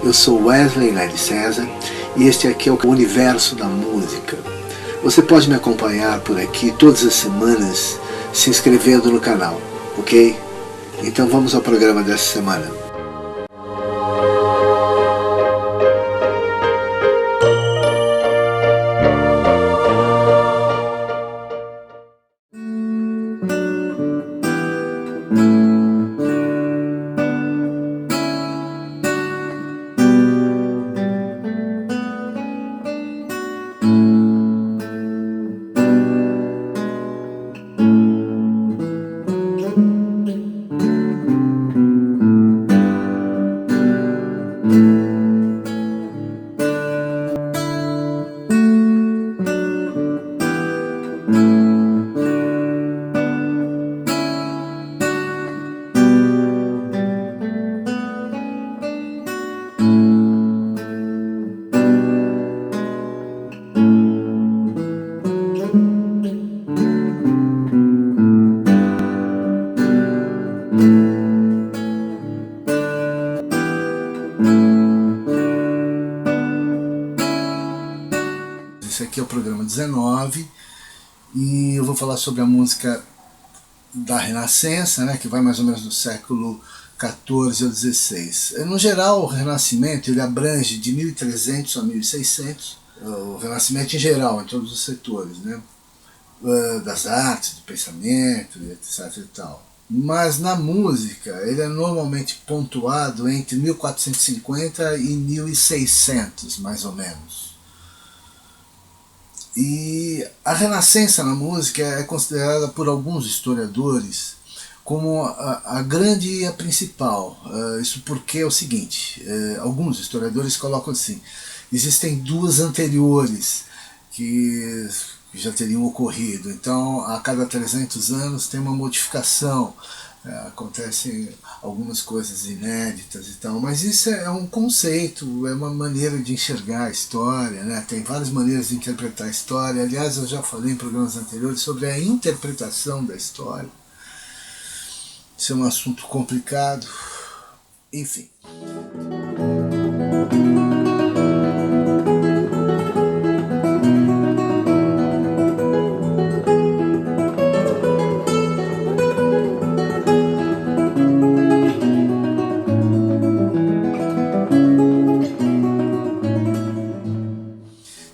Eu sou Wesley Lely César e este aqui é o Universo da Música. Você pode me acompanhar por aqui todas as semanas se inscrevendo no canal, ok? Então vamos ao programa dessa semana. Esse aqui é o programa 19 e eu vou falar sobre a música da Renascença, né, que vai mais ou menos do século XIV ao XVI. No geral, o Renascimento ele abrange de 1300 a 1600, o Renascimento em geral, em todos os setores, né, das artes, do pensamento, etc. e tal. Mas na música ele é normalmente pontuado entre 1450 e 1600, mais ou menos. E a Renascença na música é considerada por alguns historiadores como a grande e a principal. Isso porque é o seguinte, alguns historiadores colocam assim, existem duas anteriores que já teriam ocorrido, então a cada 300 anos tem uma modificação, acontecem algumas coisas inéditas e tal, mas isso é um conceito, é uma maneira de enxergar a história, né? Tem várias maneiras de interpretar a história. Aliás, eu já falei em programas anteriores sobre a interpretação da história. Isso é um assunto complicado, enfim.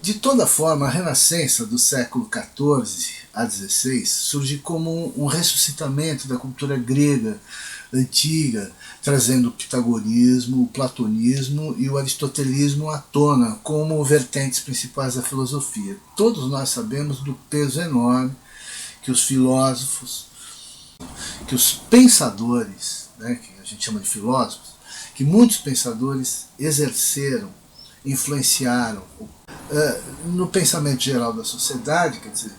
De toda forma, a Renascença do século XIV a XVI surge como um ressuscitamento da cultura grega antiga, trazendo o pitagorismo, o platonismo e o aristotelismo à tona como vertentes principais da filosofia. Todos nós sabemos do peso enorme que os filósofos, que os pensadores, né, que a gente chama de filósofos, que muitos pensadores exerceram, influenciaram no pensamento geral da sociedade, quer dizer,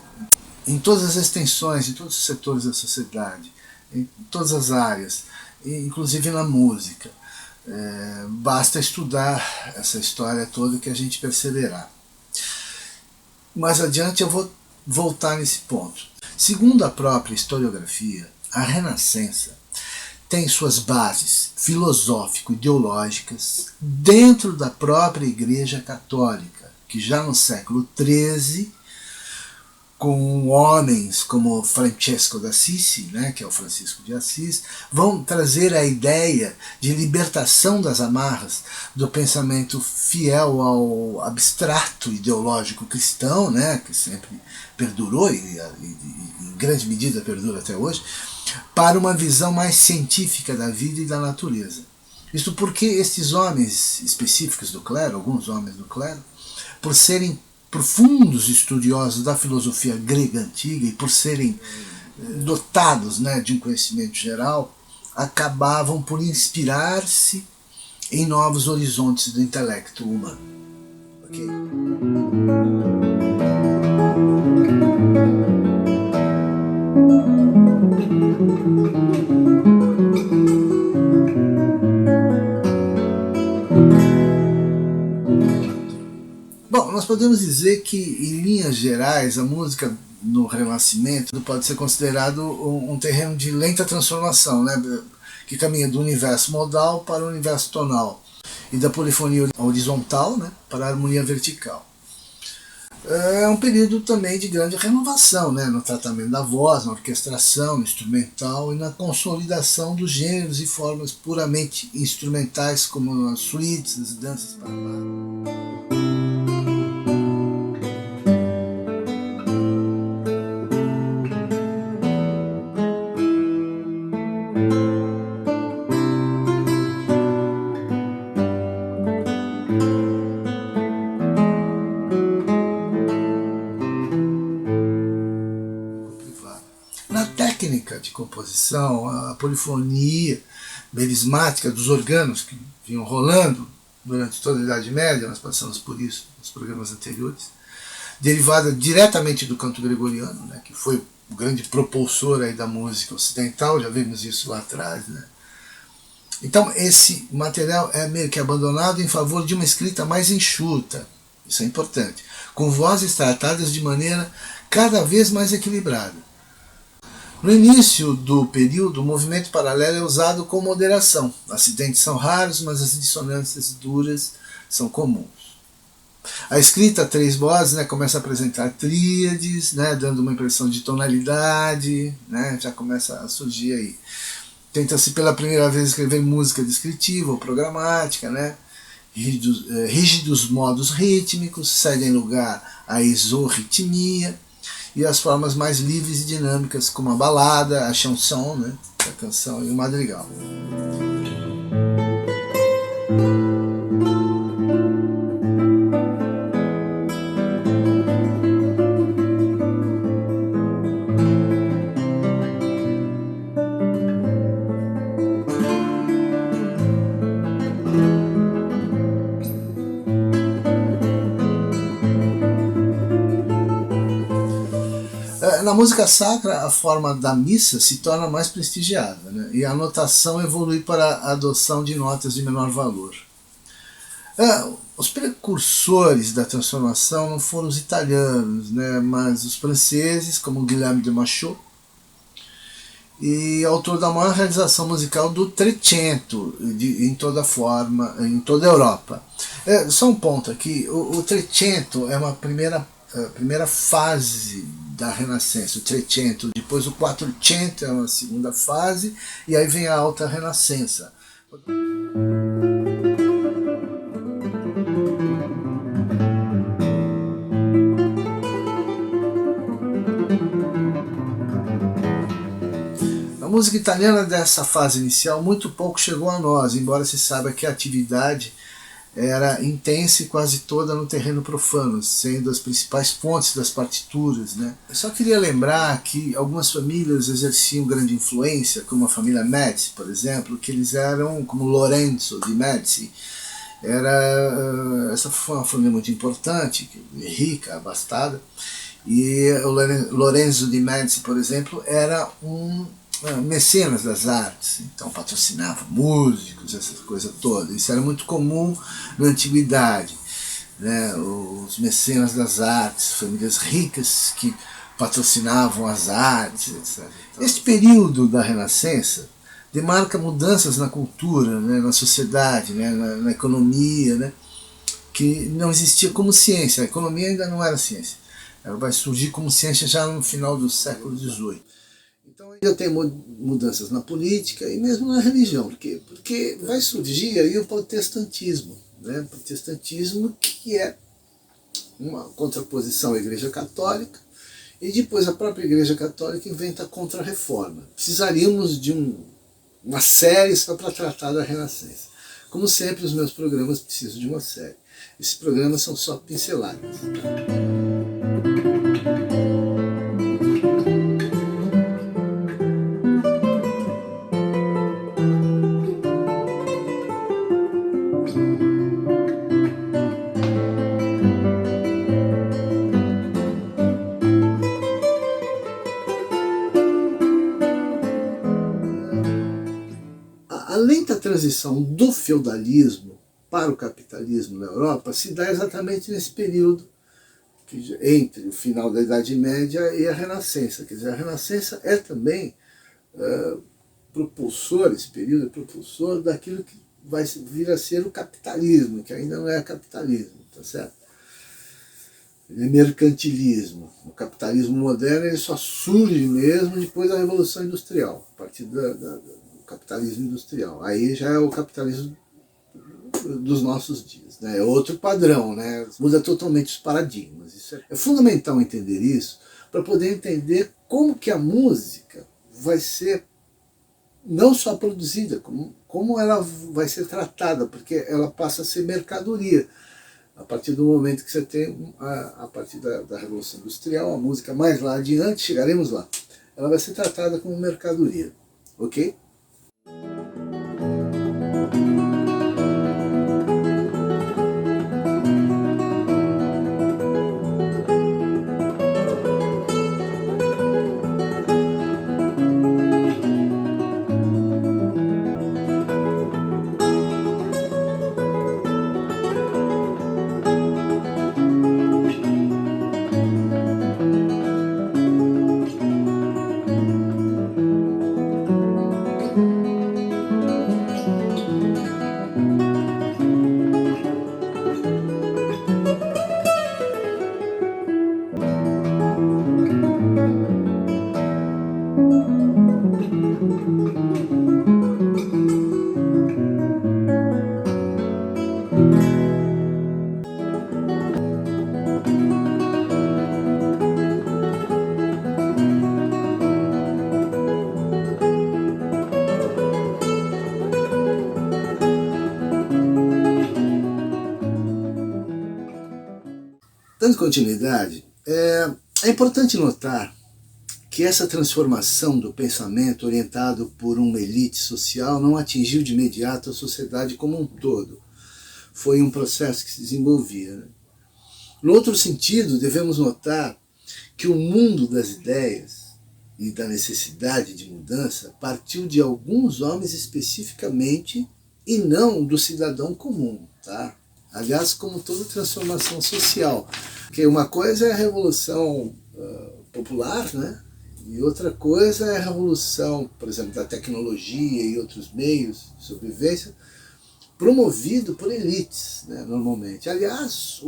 em todas as extensões, em todos os setores da sociedade, em todas as áreas, inclusive na música. Basta estudar essa história toda que a gente perceberá. Mais adiante eu vou voltar nesse ponto. Segundo a própria historiografia, a Renascença tem suas bases filosófico-ideológicas dentro da própria Igreja Católica, que já no século XIII, com homens como Francesco d'Assisi, né, que é o Francisco de Assis, vão trazer a ideia de libertação das amarras do pensamento fiel ao abstrato ideológico cristão, né, que sempre perdurou e em grande medida perdura até hoje, para uma visão mais científica da vida e da natureza. Isto porque estes homens específicos do clero, alguns homens do clero, por serem profundos estudiosos da filosofia grega antiga e por serem dotados, né, de um conhecimento geral, acabavam por inspirar-se em novos horizontes do intelecto humano. Okay? Bom, nós podemos dizer que, em linhas gerais, a música no Renascimento pode ser considerado um terreno de lenta transformação, né, que caminha do universo modal para o universo tonal. e da polifonia horizontal, né, para a harmonia vertical. É um período também de grande renovação, né, no tratamento da voz, na orquestração, no instrumental e na consolidação dos gêneros e formas puramente instrumentais, como as suítes, as danças parladas. Na técnica de composição, a polifonia melismática dos organos que vinham rolando durante toda a Idade Média, nós passamos por isso nos programas anteriores, derivada diretamente do canto gregoriano, né, que foi o grande propulsor aí da música ocidental, já vimos isso lá atrás. Né? Então esse material é meio que abandonado em favor de uma escrita mais enxuta, isso é importante, com vozes tratadas de maneira cada vez mais equilibrada. No início do período, o movimento paralelo é usado com moderação. Acidentes são raros, mas as dissonâncias duras são comuns. A escrita a três vozes, né, começa a apresentar tríades, né, dando uma impressão de tonalidade, né, já começa a surgir aí. Tenta-se pela primeira vez escrever música descritiva ou programática, né, rígidos modos rítmicos cedem lugar à isorritmia, e as formas mais livres e dinâmicas, como a balada, a chanson, né, a canção, e o madrigal. Na música sacra, a forma da missa se torna mais prestigiada, né? E a notação evolui para a adoção de notas de menor valor. Os precursores da transformação não foram os italianos, né? Mas os franceses, como Guillaume de Machaut, e autor da maior realização musical do Trecento, em toda forma, em toda a Europa. Só um ponto aqui, o Trecento é uma primeira fase da Renascença, o Trecento, depois o Quattrocento é uma segunda fase, e aí vem a Alta Renascença. A música italiana dessa fase inicial muito pouco chegou a nós, embora se saiba que a atividade era intensa e quase toda no terreno profano, sendo as principais fontes das partituras. Né? Eu só queria lembrar que algumas famílias exerciam grande influência, como a família Médici, por exemplo, que eles eram como Lorenzo de Médici. Essa foi uma família muito importante, rica, abastada, e o Lorenzo de Médici, por exemplo, era um mecenas das artes, então patrocinava músicos, essa coisa toda. Isso era muito comum na antiguidade, né? Os mecenas das artes, famílias ricas que patrocinavam as artes, etc. Este período da Renascença demarca mudanças na cultura, né? Na sociedade, né? na economia, né? Que não existia como ciência. A economia ainda não era ciência. Ela vai surgir como ciência já no final do século XVIII. Então ainda tem mudanças na política e mesmo na religião, porque vai surgir aí o protestantismo, né? O protestantismo que é uma contraposição à Igreja Católica, e depois a própria Igreja Católica inventa a Contra-Reforma. Precisaríamos de uma série só para tratar da Renascença. Como sempre, os meus programas precisam de uma série. Esses programas são só pinceladas. A lenta transição do feudalismo para o capitalismo na Europa se dá exatamente nesse período entre o final da Idade Média e a Renascença. Quer dizer, a Renascença é também propulsor, esse período é propulsor daquilo que vai vir a ser o capitalismo, que ainda não é capitalismo, tá certo? Ele é mercantilismo. O capitalismo moderno ele só surge mesmo depois da Revolução Industrial, a partir do capitalismo industrial. Aí já é o capitalismo dos nossos dias, né? É outro padrão, né? Muda totalmente os paradigmas. Isso é fundamental entender isso para poder entender como que a música vai ser não só produzida, como ela vai ser tratada, porque ela passa a ser mercadoria. A partir do momento que você tem, a partir da Revolução Industrial, a música mais lá adiante, chegaremos lá, ela vai ser tratada como mercadoria, ok? Dando continuidade, é importante notar que essa transformação do pensamento orientado por uma elite social não atingiu de imediato a sociedade como um todo. Foi um processo que se desenvolvia. Né? No outro sentido, devemos notar que o mundo das ideias e da necessidade de mudança partiu de alguns homens especificamente e não do cidadão comum, tá? Aliás, como toda transformação social. Porque uma coisa é a revolução popular, né? E outra coisa é a revolução, por exemplo, da tecnologia e outros meios de sobrevivência, promovido por elites, né, normalmente. Aliás,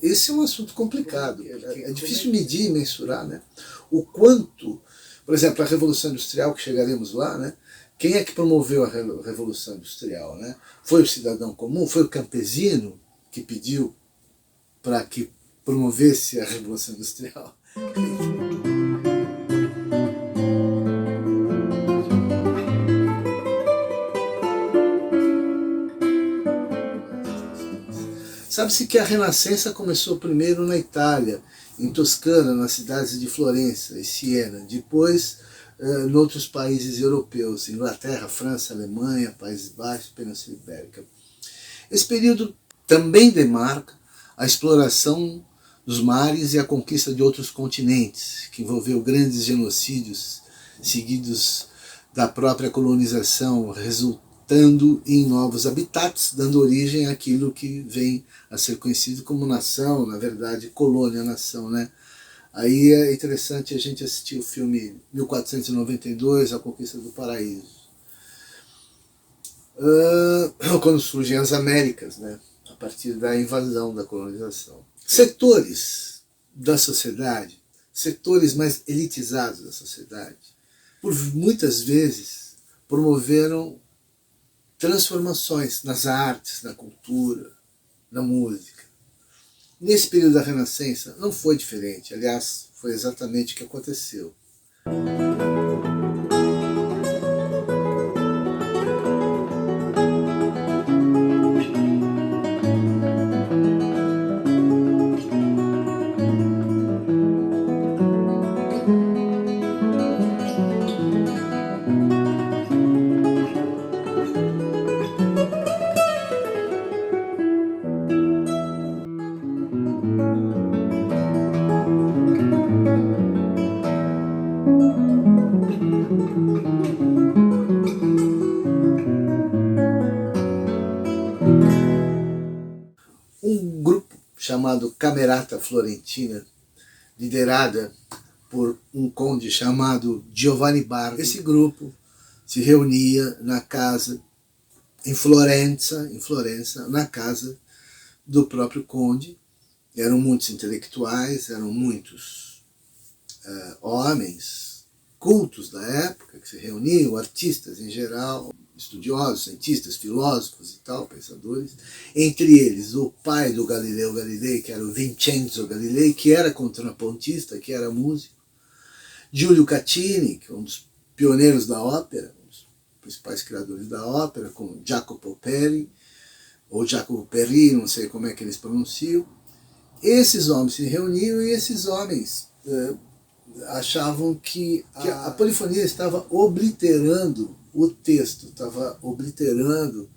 esse é um assunto complicado. É difícil medir e mensurar, né? O quanto, por exemplo, a Revolução Industrial, que chegaremos lá, né? Quem é que promoveu a Revolução Industrial? Né? Foi o cidadão comum? Foi o campesino que pediu para que promovesse a Revolução Industrial? Sabe-se que a Renascença começou primeiro na Itália, em Toscana, nas cidades de Florença e Siena, depois em outros países europeus, Inglaterra, França, Alemanha, Países Baixos, Península Ibérica. Esse período também demarca a exploração dos mares e a conquista de outros continentes, que envolveu grandes genocídios seguidos da própria colonização, resultando em novos habitats, dando origem àquilo que vem a ser conhecido como nação, na verdade, colônia-nação, né? Aí é interessante a gente assistir o filme 1492, A Conquista do Paraíso. Quando surgem as Américas, né? A partir da invasão, da colonização. Setores da sociedade, setores mais elitizados da sociedade, por muitas vezes promoveram transformações nas artes, na cultura, na música. Nesse período da Renascença não foi diferente, aliás, foi exatamente o que aconteceu. Um grupo chamado Camerata Florentina, liderada por um conde chamado Giovanni Bardi. Esse grupo se reunia na casa em Florença, na casa do próprio conde. Eram muitos intelectuais, eram muitos homens cultos da época que se reuniam, artistas em geral, estudiosos, cientistas, filósofos e tal, pensadores. Entre eles, o pai do Galileu Galilei, que era o Vincenzo Galilei, que era contrapontista, que era músico. Giulio Caccini, que é um dos pioneiros da ópera, um dos principais criadores da ópera, com Jacopo Peri, ou Jacopo Peri, não sei como é que eles pronunciam. Esses homens se reuniam e esses homens achavam que a polifonia estava obliterando o texto, estava obliterando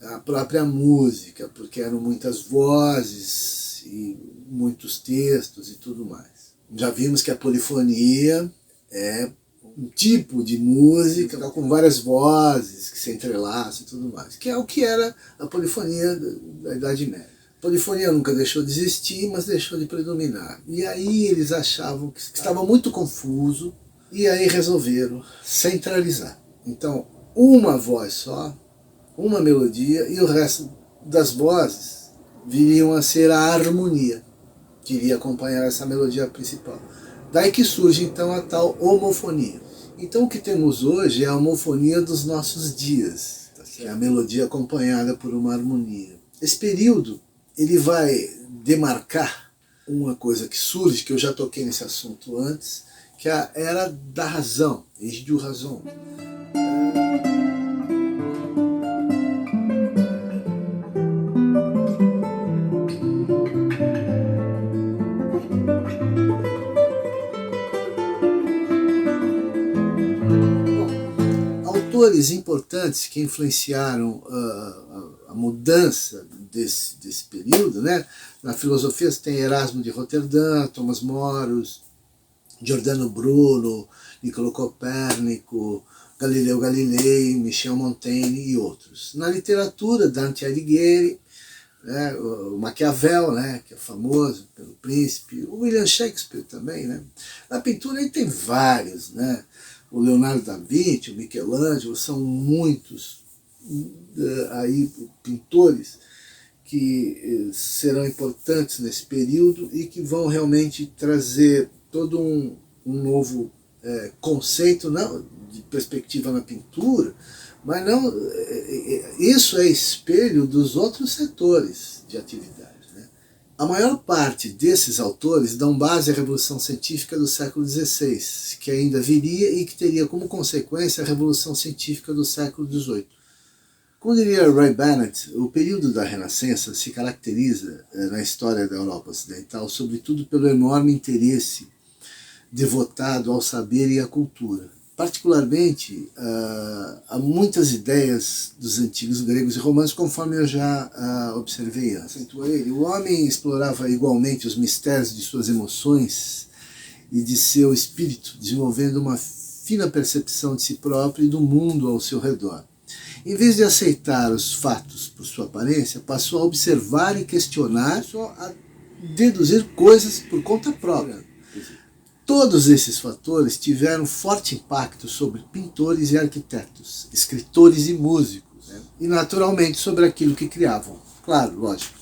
a própria música, porque eram muitas vozes e muitos textos e tudo mais. Já vimos que a polifonia é um tipo de música com várias vozes que se entrelaçam e tudo mais, que é o que era a polifonia da Idade Média. A polifonia nunca deixou de existir, mas deixou de predominar. E aí eles achavam que estava muito confuso, e aí resolveram centralizar. Então, uma voz só, uma melodia, e o resto das vozes viriam a ser a harmonia, que iria acompanhar essa melodia principal. Daí que surge então a tal homofonia. Então o que temos hoje é a homofonia dos nossos dias, que é a melodia acompanhada por uma harmonia. Esse período ele vai demarcar uma coisa que surge, que eu já toquei nesse assunto antes, que é a era da razão, age du raison. Autores importantes que influenciaram a mudança desse período, né? Na filosofia você tem Erasmo de Roterdã, Thomas Moros, Giordano Bruno, Niccolo Copérnico, Galileu Galilei, Michel Montaigne e outros. Na literatura, Dante Alighieri, né? O Maquiavel, né? Que é famoso pelo Príncipe, o William Shakespeare também, né? Na pintura aí tem vários, né? O Leonardo da Vinci, o Michelangelo, são muitos aí pintores que serão importantes nesse período e que vão realmente trazer todo um novo conceito, não de perspectiva na pintura, mas não, isso é espelho dos outros setores de atividade. A maior parte desses autores dão base à Revolução Científica do século XVI, que ainda viria e que teria como consequência a Revolução Científica do século XVIII. Como diria Roy Bennett, o período da Renascença se caracteriza na história da Europa Ocidental sobretudo pelo enorme interesse devotado ao saber e à cultura. Particularmente, há muitas ideias dos antigos gregos e romanos, conforme eu já observei antes. O homem explorava igualmente os mistérios de suas emoções e de seu espírito, desenvolvendo uma fina percepção de si próprio e do mundo ao seu redor. Em vez de aceitar os fatos por sua aparência, passou a observar e questionar, passou a deduzir coisas por conta própria. Todos esses fatores tiveram forte impacto sobre pintores e arquitetos, escritores e músicos, né? E naturalmente sobre aquilo que criavam. Claro, lógico.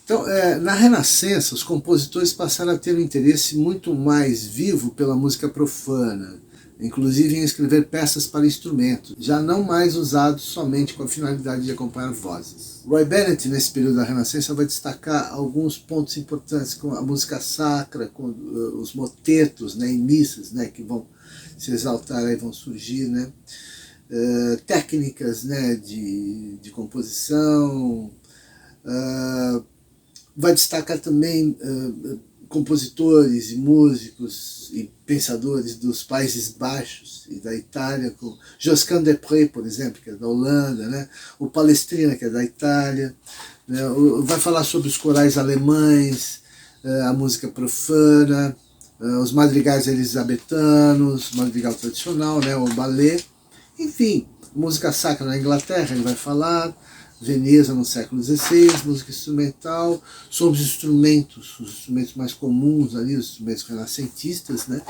Então, na Renascença, os compositores passaram a ter um interesse muito mais vivo pela música profana, inclusive em escrever peças para instrumentos, já não mais usados somente com a finalidade de acompanhar vozes. Roy Bennett, nesse período da Renascença, vai destacar alguns pontos importantes, como a música sacra, com os motetos, né, e missas, né, que vão se exaltar e vão surgir, né, técnicas, né, de composição, vai destacar também compositores e músicos e pensadores dos Países Baixos e da Itália, como Josquin des Prez, por exemplo, que é da Holanda, né? O Palestrina, que é da Itália, né? Vai falar sobre os corais alemães, a música profana, os madrigais elisabetanos, madrigal tradicional, né? O ballet, enfim, música sacra na Inglaterra, ele vai falar, Veneza no século XVI, música instrumental, sobre os instrumentos mais comuns ali, os instrumentos renascentistas, né?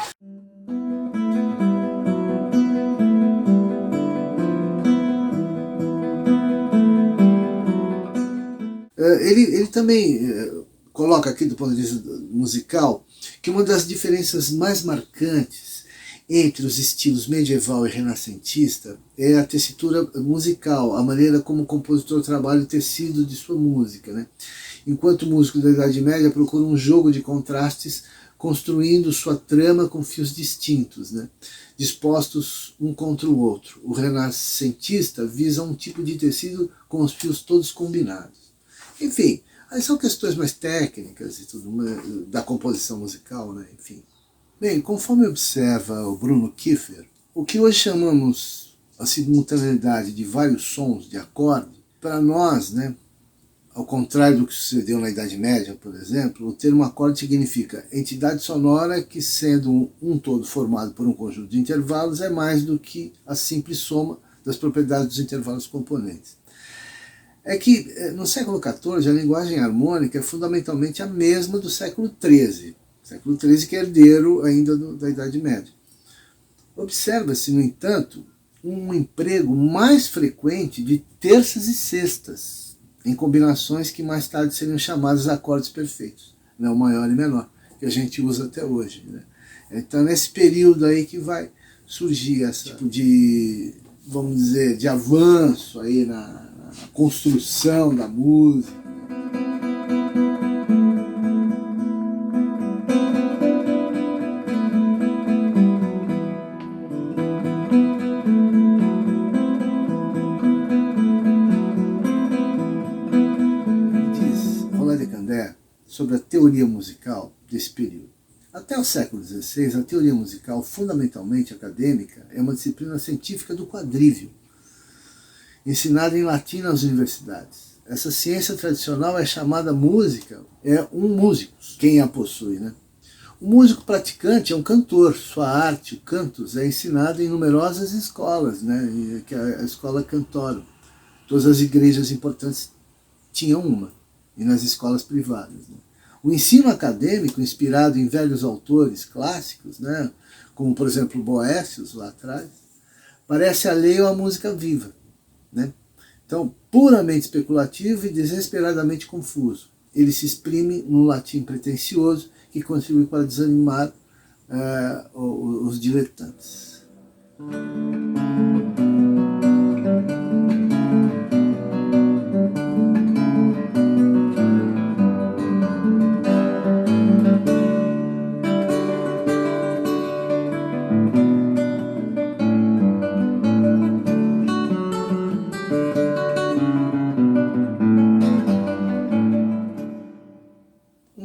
ele também coloca aqui do ponto de vista musical que uma das diferenças mais marcantes entre os estilos medieval e renascentista é a tessitura musical, a maneira como o compositor trabalha o tecido de sua música, né? Enquanto o músico da Idade Média procura um jogo de contrastes, construindo sua trama com fios distintos, né? Dispostos um contra o outro. O renascentista visa um tipo de tecido com os fios todos combinados. Enfim, aí são questões mais técnicas e tudo, da composição musical, né? Enfim. Bem, conforme observa o Bruno Kiefer, o que hoje chamamos a simultaneidade de vários sons de acorde, para nós, né, ao contrário do que sucedeu na Idade Média, por exemplo, o termo acorde significa entidade sonora que, sendo um todo formado por um conjunto de intervalos, é mais do que a simples soma das propriedades dos intervalos componentes. É que no século XIV a linguagem harmônica é fundamentalmente a mesma do século XIII, século XIII que é herdeiro ainda da Idade Média. Observa-se, no entanto, um emprego mais frequente de terças e sextas, em combinações que mais tarde seriam chamadas acordes perfeitos, né, o maior e menor, que a gente usa até hoje, né? Então, nesse período aí que vai surgir esse tipo de, vamos dizer, de avanço aí na construção da música. Sobre a teoria musical desse período. Até o século XVI, a teoria musical, fundamentalmente acadêmica, é uma disciplina científica do quadrívio, ensinada em latim nas universidades. Essa ciência tradicional é chamada música, é um músico, quem a possui, né? O músico praticante é um cantor, sua arte, o cantus, é ensinado em numerosas escolas, né? Que é a escola Cantorum. Todas as igrejas importantes tinham uma, e nas escolas privadas, né? O ensino acadêmico, inspirado em velhos autores clássicos, né, como por exemplo Boécius lá atrás, parece alheio à música viva, né? Então, puramente especulativo e desesperadamente confuso. Ele se exprime num latim pretensioso que contribui para desanimar os diletantes.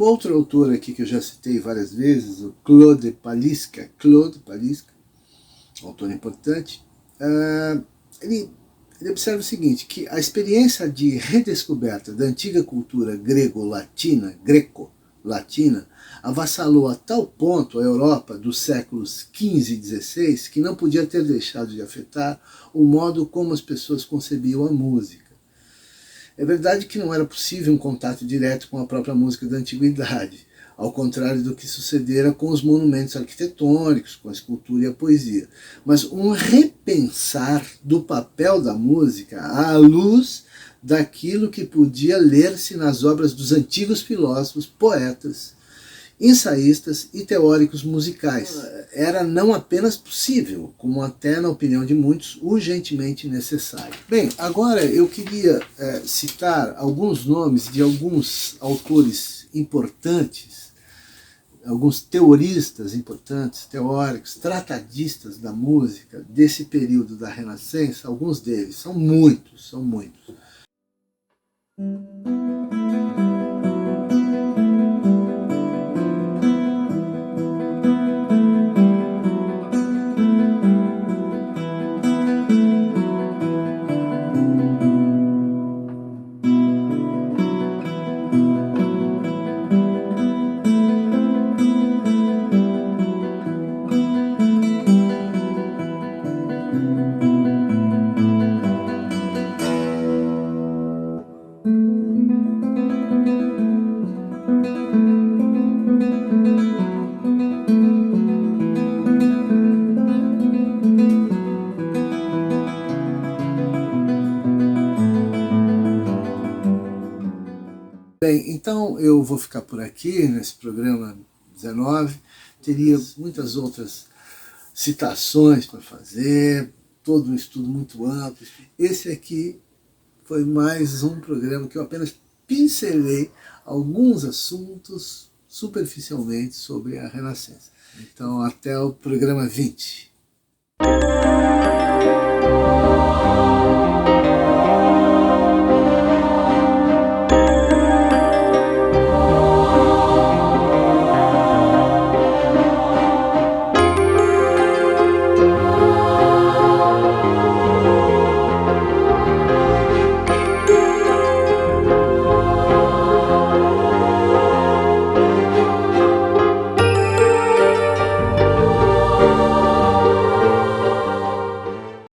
Outro autor aqui que eu já citei várias vezes, o Claude Paliska, autor importante, ele observa o seguinte, que a experiência de redescoberta da antiga cultura greco-latina avassalou a tal ponto a Europa dos séculos XV e XVI que não podia ter deixado de afetar o modo como as pessoas concebiam a música. É verdade que não era possível um contato direto com a própria música da antiguidade, ao contrário do que sucedera com os monumentos arquitetônicos, com a escultura e a poesia, mas um repensar do papel da música à luz daquilo que podia ler-se nas obras dos antigos filósofos, poetas, ensaístas e teóricos musicais. Era não apenas possível, como até na opinião de muitos, urgentemente necessário. Bem, agora eu queria citar alguns nomes de alguns autores importantes, alguns teoristas importantes, teóricos, tratadistas da música desse período da Renascença. Alguns deles, são muitos, são muitos. Bem, então eu vou ficar por aqui nesse programa 19. Teria muitas outras citações para fazer, todo um estudo muito amplo. Esse aqui foi mais um programa que eu apenas pincelei alguns assuntos superficialmente sobre a Renascença. Então, até o programa 20.